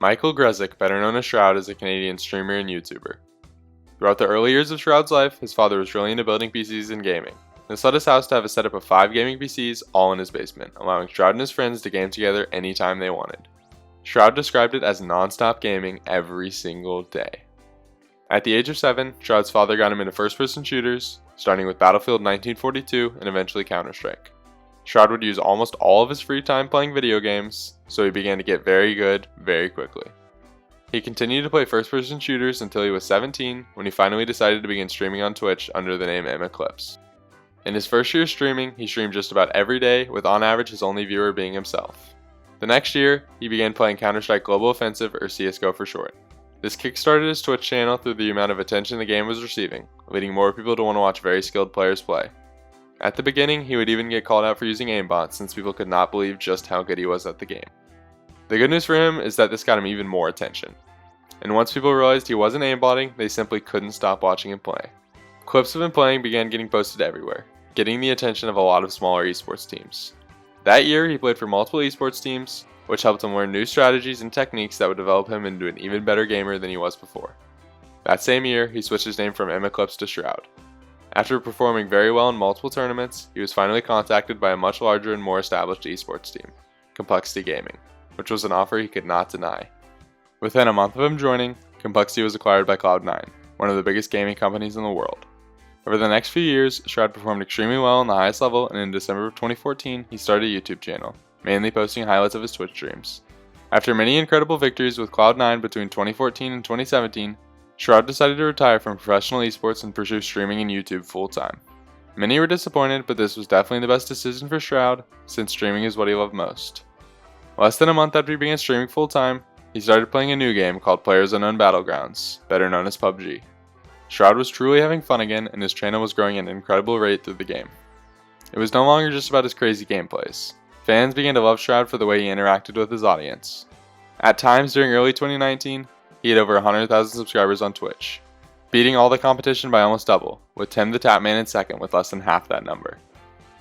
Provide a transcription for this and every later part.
Michael Grezik, better known as Shroud, is a Canadian streamer and YouTuber. Throughout the early years of Shroud's life, his father was really into building PCs and gaming. This led his house to have a setup of 5 gaming PCs, all in his basement, allowing Shroud and his friends to game together anytime they wanted. Shroud described it as non-stop gaming every single day. At the age of 7, Shroud's father got him into first-person shooters, starting with Battlefield 1942 and eventually Counter-Strike. Shroud would use almost all of his free time playing video games, so he began to get very good very quickly. He continued to play first-person shooters until he was 17, when he finally decided to begin streaming on Twitch under the name Eclipse. In his first year streaming, he streamed just about every day, with on average his only viewer being himself. The next year, he began playing Counter-Strike Global Offensive, or CSGO for short. This kickstarted his Twitch channel through the amount of attention the game was receiving, leading more people to want to watch very skilled players play. At the beginning, he would even get called out for using aimbot since people could not believe just how good he was at the game. The good news for him is that this got him even more attention. And once people realized he wasn't aimbotting, they simply couldn't stop watching him play. Clips of him playing began getting posted everywhere, getting the attention of a lot of smaller esports teams. That year, he played for multiple esports teams, which helped him learn new strategies and techniques that would develop him into an even better gamer than he was before. That same year, he switched his name from Eclipse to Shroud. After performing very well in multiple tournaments, he was finally contacted by a much larger and more established esports team, Complexity Gaming, which was an offer he could not deny. Within a month of him joining, Complexity was acquired by Cloud9, one of the biggest gaming companies in the world. Over the next few years, Shroud performed extremely well on the highest level, and in December of 2014, he started a YouTube channel, mainly posting highlights of his Twitch streams. After many incredible victories with Cloud9 between 2014 and 2017, Shroud decided to retire from professional esports and pursue streaming and YouTube full-time. Many were disappointed, but this was definitely the best decision for Shroud, since streaming is what he loved most. Less than a month after he began streaming full-time, he started playing a new game called PlayerUnknown's Battlegrounds, better known as PUBG. Shroud was truly having fun again, and his channel was growing at an incredible rate through the game. It was no longer just about his crazy gameplays. Fans began to love Shroud for the way he interacted with his audience. At times during early 2019, he had over 100,000 subscribers on Twitch, beating all the competition by almost double, with Tim the Tapman in second with less than half that number.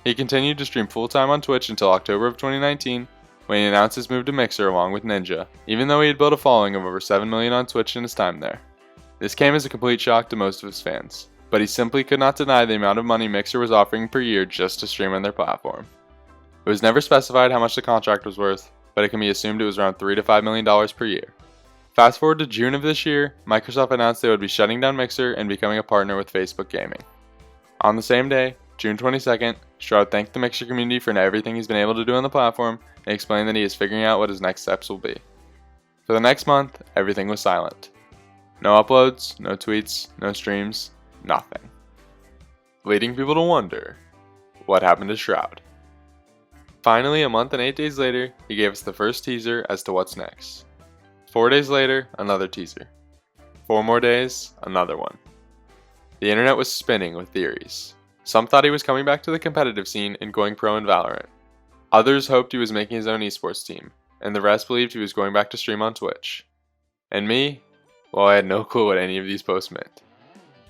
He continued to stream full-time on Twitch until October of 2019, when he announced his move to Mixer along with Ninja, even though he had built a following of over 7 million on Twitch in his time there. This came as a complete shock to most of his fans, but he simply could not deny the amount of money Mixer was offering per year just to stream on their platform. It was never specified how much the contract was worth, but it can be assumed it was around $3 to $5 million per year. Fast forward to June of this year, Microsoft announced they would be shutting down Mixer and becoming a partner with Facebook Gaming. On the same day, June 22nd, Shroud thanked the Mixer community for everything he's been able to do on the platform and explained that he is figuring out what his next steps will be. For the next month, everything was silent. No uploads, no tweets, no streams, nothing. Leading people to wonder, what happened to Shroud? Finally, a month and 8 days later, he gave us the first teaser as to what's next. 4 days later, another teaser. 4 more days, another one. The internet was spinning with theories. Some thought he was coming back to the competitive scene and going pro in Valorant. Others hoped he was making his own esports team, and the rest believed he was going back to stream on Twitch. And me? Well, I had no clue what any of these posts meant.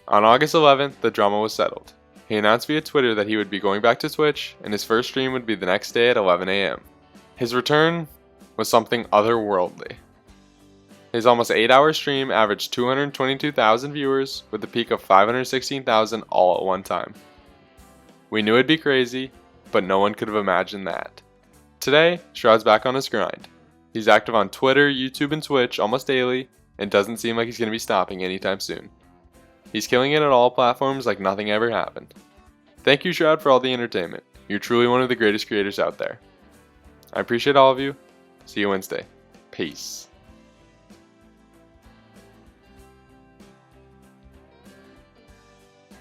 On August 11th, the drama was settled. He announced via Twitter that he would be going back to Twitch, and his first stream would be the next day at 11 AM. His return was something otherworldly. His almost 8-hour stream averaged 222,000 viewers, with a peak of 516,000 all at one time. We knew it'd be crazy, but no one could have imagined that. Today, Shroud's back on his grind. He's active on Twitter, YouTube, and Twitch almost daily, and doesn't seem like he's going to be stopping anytime soon. He's killing it at all platforms like nothing ever happened. Thank you, Shroud, for all the entertainment. You're truly one of the greatest creators out there. I appreciate all of you. See you Wednesday. Peace.